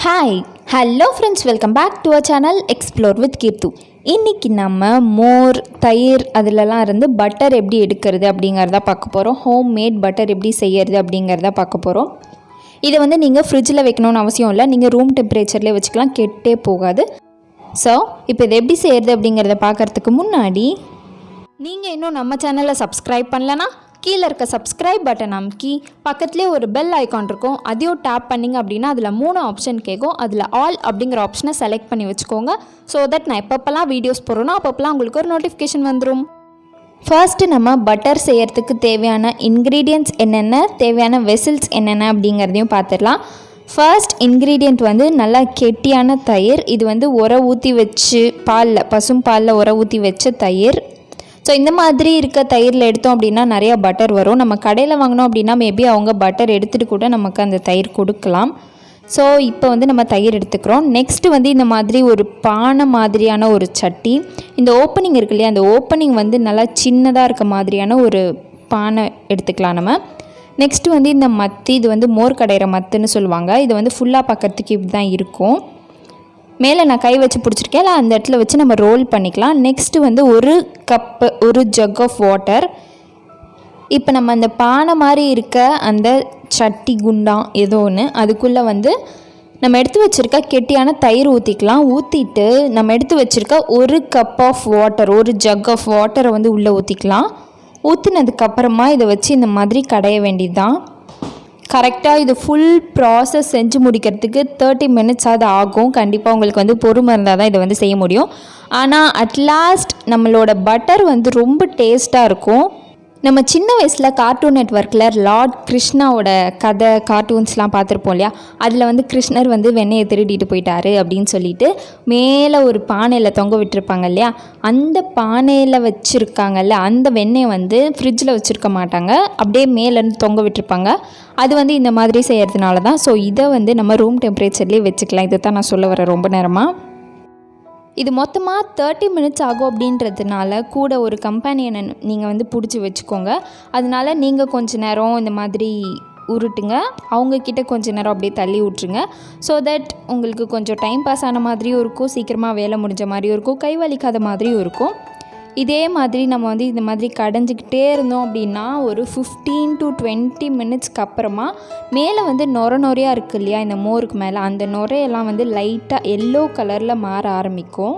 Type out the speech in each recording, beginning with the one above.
Hi hello friends, welcome back to our channel explore with Keerthu. இன்றைக்கி நம்ம மோர், தயிர் அதிலலாம் இருந்து பட்டர் எப்படி எடுக்கிறது அப்படிங்கிறத பார்க்க போகிறோம். ஹோம் மேட் பட்டர் எப்படி செய்கிறது அப்படிங்கிறத பார்க்க போகிறோம். இதை வந்து நீங்கள் ஃப்ரிட்ஜில் வைக்கணும்னு அவசியம் இல்லை, நீங்கள் ரூம் டெம்பரேச்சர்லேயே வச்சுக்கலாம், கெட்டே போகாது. ஸோ இப்போ இதை எப்படி செய்கிறது அப்படிங்கிறத பார்க்குறதுக்கு முன்னாடி நீங்கள் இன்னும் நம்ம சேனலை சப்ஸ்கிரைப் பண்ணலன்னா கீழே இருக்க சப்ஸ்கிரைப் பட்டன் அமுக்கி பக்கத்துலேயே ஒரு பெல் ஐக்கான் இருக்கும், அதையும் டேப் பண்ணிங்க அப்படின்னா அதில் 3 ஆப்ஷன் கேட்கும். அதில் ஆல் அப்படிங்கிற ஆப்ஷனை செலக்ட் பண்ணி வச்சுக்கோங்க. ஸோ தட் நான் எப்பப்பெல்லாம் வீடியோஸ் போடுறோன்னா அப்பப்பெல்லாம் உங்களுக்கு ஒரு நோட்டிஃபிகேஷன் வந்துடும். ஃபர்ஸ்ட்டு நம்ம பட்டர் செய்கிறதுக்கு தேவையான இன்க்ரீடியன்ட்ஸ் என்னென்ன, தேவையான வெசில்ஸ் என்னென்ன அப்படிங்கிறதையும் பார்த்துடலாம். ஃபர்ஸ்ட் இன்க்ரீடியண்ட் வந்து நல்லா கெட்டியான தயிர். இது வந்து உர ஊற்றி வச்சு பசும் பாலில் உர ஊற்றி வச்ச தயிர். ஸோ இந்த மாதிரி இருக்க தயிரில் எடுத்தோம் அப்படின்னா நிறையா பட்டர் வரும். நம்ம கடையில் வாங்கினோம் அப்படின்னா மேபி அவங்க பட்டர் எடுத்துகிட்டு கூட நமக்கு அந்த தயிர் கொடுக்கலாம். ஸோ இப்போ வந்து நம்ம தயிர் எடுத்துக்கிறோம். நெக்ஸ்ட்டு வந்து இந்த மாதிரி ஒரு பானை மாதிரியான ஒரு சட்டி. இந்த ஓப்பனிங் இருக்கு இல்லையா, அந்த ஓப்பனிங் வந்து நல்லா சின்னதாக இருக்க மாதிரியான ஒரு பானை எடுத்துக்கலாம் நம்ம. நெக்ஸ்ட்டு வந்து இந்த மத்து, இது வந்து மோர் கடையிற மத்துன்னு சொல்லுவாங்க. இது வந்து ஃபுல்லாக பார்க்குறதுக்கு இப்படி தான் இருக்கும். மேலே நான் கை வச்சு பிடிச்சிருக்கேன், அந்த இடத்துல வச்சு நம்ம ரோல் பண்ணிக்கலாம். நெக்ஸ்ட்டு வந்து ஒரு ஜக் ஆஃப் வாட்டர். இப்போ நம்ம அந்த பானை மாதிரி இருக்க அந்த சட்டி குண்டான் ஏதோ ஒன்று, அதுக்குள்ளே வந்து நம்ம எடுத்து வச்சுருக்க கெட்டியான தயிர் ஊற்றிக்கலாம். ஊற்றிட்டு நம்ம எடுத்து வச்சுருக்க ஒரு கப் ஆஃப் வாட்டர், ஒரு ஜக் ஆஃப் வாட்டரை வந்து உள்ளே ஊற்றிக்கலாம். ஊற்றினதுக்கப்புறமா இதை வச்சு இந்த மாதிரி கடைய வேண்டியது தான். கரெக்டாக இது ஃபுல் ப்ராசஸ் செஞ்சு முடிக்கிறதுக்கு 30 மினிட்ஸ் அது ஆகும். கண்டிப்பாக உங்களுக்கு வந்து பொறுமை இருந்தால் தான் இதை வந்து செய்ய முடியும். ஆனால் அட்லாஸ்ட் நம்மளோட பட்டர் வந்து ரொம்ப டேஸ்ட்டாக இருக்கும். நம்ம சின்ன வயசில் கார்ட்டூன் நெட்வொர்க்கில் லார்ட் கிருஷ்ணாவோட கதை கார்ட்டூன்ஸ்லாம் பார்த்துருப்போம் இல்லையா, அதில் வந்து கிருஷ்ணர் வந்து வெண்ணெயை திருடிட்டு போயிட்டாரு அப்படின்னு சொல்லிட்டு மேலே ஒரு பானையில் தொங்க விட்டுருப்பாங்க இல்லையா, அந்த பானையில் வச்சுருக்காங்கல்ல அந்த வெண்ணெயை வந்து ஃப்ரிட்ஜில் வச்சுருக்க மாட்டாங்க, அப்படியே மேலேருந்து தொங்க விட்டுருப்பாங்க. அது வந்து இந்த மாதிரி செய்கிறதுனால தான். ஸோ இதை வந்து நம்ம ரூம் டெம்பரேச்சர்லேயே வச்சுக்கலாம். இதை தான் நான் சொல்ல வரேன் ரொம்ப நேரமாக. இது மொத்தமாக 30 மினிட்ஸ் ஆகும் அப்படின்றதுனால கூட ஒரு கம்பெனியனை நீங்கள் வந்து பிடிச்சி வச்சுக்கோங்க. அதனால நீங்கள் கொஞ்சம் நேரம் இந்த மாதிரி உருட்டுங்க, அவங்கக்கிட்ட கொஞ்சம் நேரம் அப்படியே தள்ளி விட்ருங்க. ஸோ தட் உங்களுக்கு கொஞ்சம் டைம் பாஸ் ஆன மாதிரியும் இருக்கும், சீக்கிரமாக வேலை முடிஞ்ச மாதிரியும் இருக்கும், கை வலிக்காத மாதிரியும் இருக்கும். இதே மாதிரி நம்ம வந்து இந்த மாதிரி கடைஞ்சிக்கிட்டே இருந்தோம் அப்படின்னா ஒரு 15 to 20 மினிட்ஸ்க்கு அப்புறமா மேலே வந்து நொறையாக இருக்குது இல்லையா இந்த மோருக்கு மேலே, அந்த நுரையெல்லாம் வந்து லைட்டாக எல்லோ கலரில் மாற ஆரம்பிக்கும்.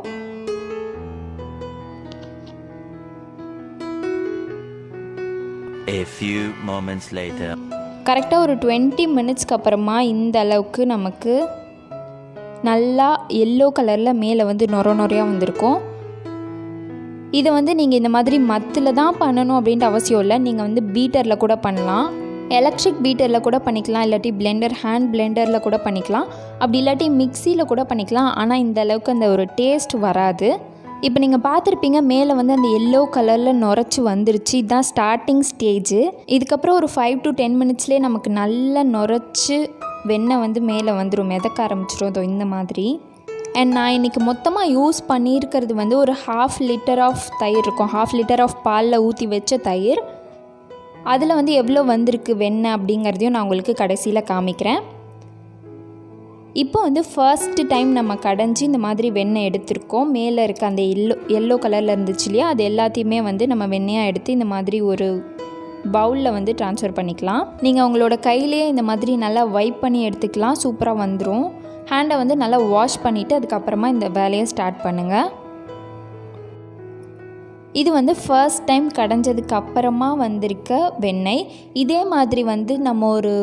A few moments later. கரெக்டாக ஒரு 20 மினிட்ஸ்க்கு அப்புறமா இந்த அளவுக்கு நமக்கு நல்லா எல்லோ கலரில் மேலே வந்து நுரையாக வந்திருக்கும். இதை வந்து நீங்கள் இந்த மாதிரி மத்தில் தான் பண்ணணும் அப்படின்ட்டு அவசியம் இல்லை. நீங்கள் வந்து பீட்டரில் கூட பண்ணலாம், எலக்ட்ரிக் பீட்டரில் கூட பண்ணிக்கலாம், இல்லாட்டி ஹேண்ட் பிளெண்டரில் கூட பண்ணிக்கலாம், அப்படி இல்லாட்டி மிக்சியில் கூட பண்ணிக்கலாம். ஆனால் இந்த அளவுக்கு அந்த ஒரு டேஸ்ட் வராது. இப்போ நீங்கள் பார்த்துருப்பீங்க மேலே வந்து அந்த எல்லோ கலரில் நுரைச்சி வந்துருச்சு. இதுதான் ஸ்டார்டிங் ஸ்டேஜு. இதுக்கப்புறம் ஒரு 5 to 10 மினிட்ஸ்லேயே நமக்கு நல்லா நுரைச்சி வெண்ணெய் வந்து மேலே வந்துடும், மிதக்க ஆரம்பிச்சிடும் இந்த மாதிரி. அண்ட் நான் இன்றைக்கி மொத்தமாக யூஸ் பண்ணியிருக்கிறது வந்து ஒரு 1/2 லிட்டர் ஆஃப் தயிர் இருக்கும், 1/2 லிட்டர் ஆஃப் பாலில் ஊற்றி வச்ச தயிர். அதில் வந்து எவ்வளோ வந்திருக்கு வெண்ணெய் அப்படிங்கிறதையும் நான் உங்களுக்கு கடைசியில் காமிக்கிறேன். இப்போ வந்து ஃபர்ஸ்ட் டைம் நம்ம கடைஞ்சி இந்த மாதிரி வெண்ணெய் எடுத்திருக்கோம். மேலே இருக்க அந்த எல்லோ கலரில் இருந்துச்சு இல்லையா, அது எல்லாத்தையுமே வந்து நம்ம வெண்ணெயாக எடுத்து இந்த மாதிரி ஒரு பவுலில் வந்து ட்ரான்ஸ்ஃபர் பண்ணிக்கலாம். நீங்கள் உங்களோட கையிலேயே இந்த மாதிரி நல்லா வைப் பண்ணி எடுத்துக்கலாம், சூப்பராக வந்துடும். ஹேண்டை வந்து நல்லா வாஷ் பண்ணிவிட்டு அதுக்கப்புறமா இந்த வேலையை ஸ்டார்ட் பண்ணுங்கள். இது வந்து ஃபர்ஸ்ட் டைம் கடைஞ்சதுக்கு அப்புறமா வந்திருக்க வெண்ணெய். இதே மாதிரி வந்து நம்ம ஒரு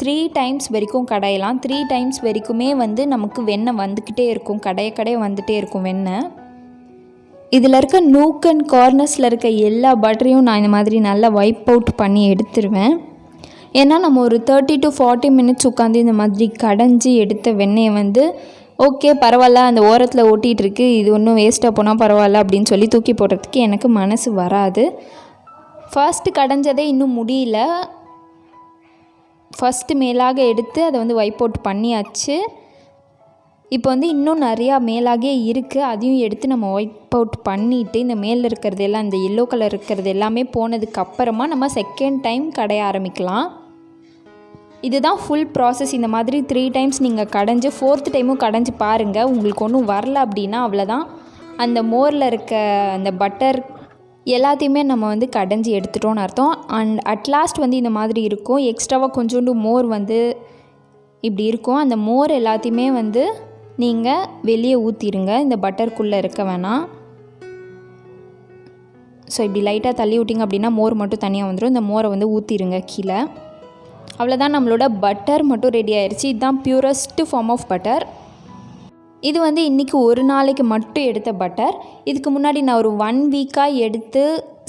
3 டைம்ஸ் வரைக்கும் கடையலாம். 3 டைம்ஸ் வரைக்குமே வந்து நமக்கு வெண்ணெய் வந்துக்கிட்டே இருக்கும், கடைய வந்துகிட்டே இருக்கும் வெண்ணெய். இதில் இருக்க நூக் அண்ட் கார்னர்ஸில் இருக்க எல்லா பட்டரையும் நான் இந்த மாதிரி நல்லா வைப் அவுட் பண்ணி எடுத்துருவேன். ஏன்னா நம்ம ஒரு 30 to 40 மினிட்ஸ் உட்காந்து இந்த மாதிரி கடைஞ்சி எடுத்த வெண்ணெயை வந்து ஓகே பரவாயில்ல, அந்த ஓரத்தில் ஓட்டிகிட்டு இருக்குது, இது ஒன்றும் வேஸ்ட்டாக போனால் பரவாயில்ல அப்படின்னு சொல்லி தூக்கி போடுறதுக்கு எனக்கு மனசு வராது. ஃபர்ஸ்ட்டு கடைஞ்சதே இன்னும் முடியல, ஃபஸ்ட்டு மேலாக எடுத்து அதை வந்து வைப் அவுட் பண்ணியாச்சு. இப்போ வந்து இன்னும் நிறையா மேலாகவே இருக்குது, அதையும் எடுத்து நம்ம வைப் அவுட் பண்ணிவிட்டு இந்த மேலே இருக்கிறது எல்லாம், இந்த எல்லோ கலர் இருக்கிறது எல்லாமே போனதுக்கப்புறமா நம்ம செகண்ட் டைம் கடைய ஆரம்பிக்கலாம். இதுதான் ஃபுல் ப்ராசஸ். இந்த மாதிரி 3 டைம்ஸ் நீங்கள் கடைஞ்சி 4th டைமும் கடைஞ்சி பாருங்கள். உங்களுக்கு ஒன்றும் வரல அப்படின்னா அவ்வளோதான், அந்த மோரில் இருக்க அந்த பட்டர் எல்லாத்தையுமே நம்ம வந்து கடைஞ்சி எடுத்துட்டோன்னு அர்த்தம். அண்ட் அட்லாஸ்ட் வந்து இந்த மாதிரி இருக்கும். எக்ஸ்ட்ராவாக கொஞ்சோண்டு மோர் வந்து இப்படி இருக்கும். அந்த மோர் எல்லாத்தையுமே வந்து நீங்கள் வெளியே ஊற்றிடுங்க, இந்த பட்டருக்குள்ளே இருக்க வேணாம். ஸோ இப்படி லைட்டாக தள்ளி விட்டிங்க அப்படின்னா மோர் மட்டும் தனியாக வந்துடும். இந்த மோரை வந்து ஊற்றிடுங்க கீழே. அவ்வளோதான், நம்மளோட பட்டர் மட்டும் ரெடி ஆயிடுச்சு. இதுதான் பியூரஸ்ட் ஃபார்ம் ஆஃப் பட்டர். இது வந்து இன்றைக்கி ஒரு நாளைக்கு மட்டும் எடுத்த பட்டர். இதுக்கு முன்னாடி நான் ஒரு 1 வீக்காக எடுத்து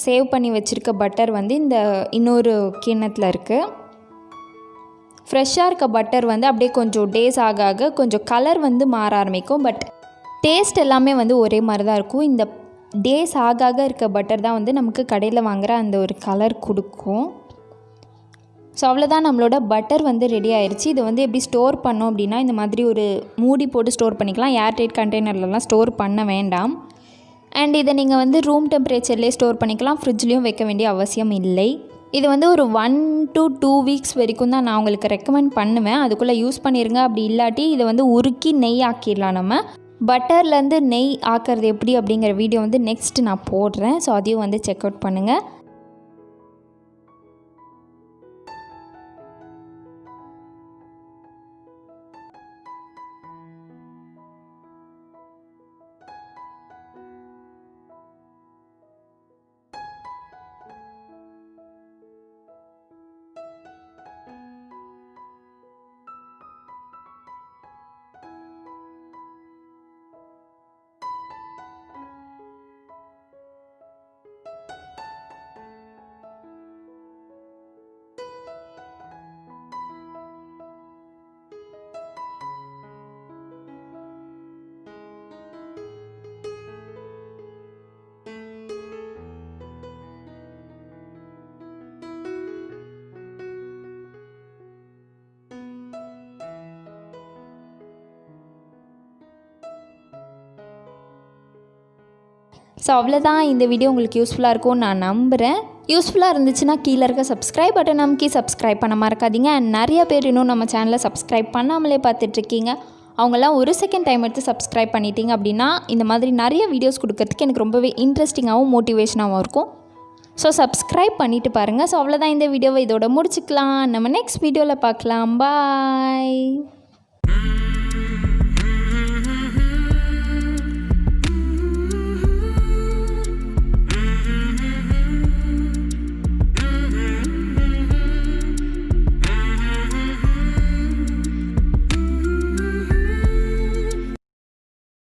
சேவ் பண்ணி வச்சுருக்க பட்டர் வந்து இந்த இன்னொரு கிண்ணத்தில் இருக்குது. ஃப்ரெஷ்ஷாக இருக்க பட்டர் வந்து அப்படியே கொஞ்சம் டேஸ் ஆக ஆக கொஞ்சம் கலர் வந்து மாற ஆரம்பிக்கும். பட் டேஸ்ட் எல்லாமே வந்து ஒரே மாதிரி தான் இருக்கும். இந்த டேஸ் ஆக ஆக இருக்க பட்டர் தான் வந்து நமக்கு கடையில் வாங்குகிற அந்த ஒரு கலர் கொடுக்கும். ஸோ அவ்வளோதான், நம்மளோட பட்டர் வந்து ரெடி ஆயிடுச்சு. இதை வந்து எப்படி ஸ்டோர் பண்ணோம் அப்படின்னா இந்த மாதிரி ஒரு மூடி போட்டு ஸ்டோர் பண்ணிக்கலாம். ஏர்டைட் கண்டெய்னர்லலாம் ஸ்டோர் பண்ண வேண்டாம். அண்ட் இதை நீங்கள் வந்து ரூம் டெம்பரேச்சர்லேயே ஸ்டோர் பண்ணிக்கலாம், ஃப்ரிட்ஜ்லேயும் வைக்க வேண்டிய அவசியம் இல்லை. இது வந்து ஒரு 1 to 2 வீக்ஸ் வரைக்கும் தான் நான் உங்களுக்கு ரெக்கமெண்ட் பண்ணுவேன். அதுக்குள்ளே யூஸ் பண்ணிடுங்க. அப்படி இல்லாட்டி இதை வந்து உருக்கி நெய் ஆக்கிடலாம். நம்ம பட்டர்லேருந்து நெய் ஆக்கிறது எப்படி அப்படிங்கிற வீடியோ வந்து நெக்ஸ்ட் நான் போடுறேன். ஸோ அதையும் வந்து செக் அவுட் பண்ணுங்கள். ஸோ அவ்வளோதான், இந்த வீடியோ உங்களுக்கு யூஸ்ஃபுல்லாக இருக்கும்னு நான் நம்புகிறேன். யூஸ்ஃபுல்லாக இருந்துச்சுன்னா கீழே இருக்க சப்ஸ்கிரைப் பட்டன் நமக்கு சப்ஸ்கிரைப் பண்ண மறக்காதீங்க. அண்ட் நிறைய பேர் இன்னும் நம்ம சேனலை சப்ஸ்கிரைப் பண்ணாமலே பார்த்துட்ருக்கீங்க. அவங்களாம் ஒரு செகண்ட் டைம் எடுத்து சப்ஸ்கிரைப் பண்ணிட்டீங்க அப்படின்னா இந்த மாதிரி நிறைய வீடியோஸ் கொடுக்கறதுக்கு எனக்கு ரொம்பவே இன்ட்ரெஸ்டிங்காகவும் மோட்டிவேஷனாகவும் இருக்கும். ஸோ சப்ஸ்கிரைப் பண்ணிவிட்டு பாருங்கள். ஸோ அவ்வளோதான், இந்த வீடியோவை இதோட முடிச்சுக்கலாம். நம்ம நெக்ஸ்ட் வீடியோவில் பார்க்கலாம். பாய்.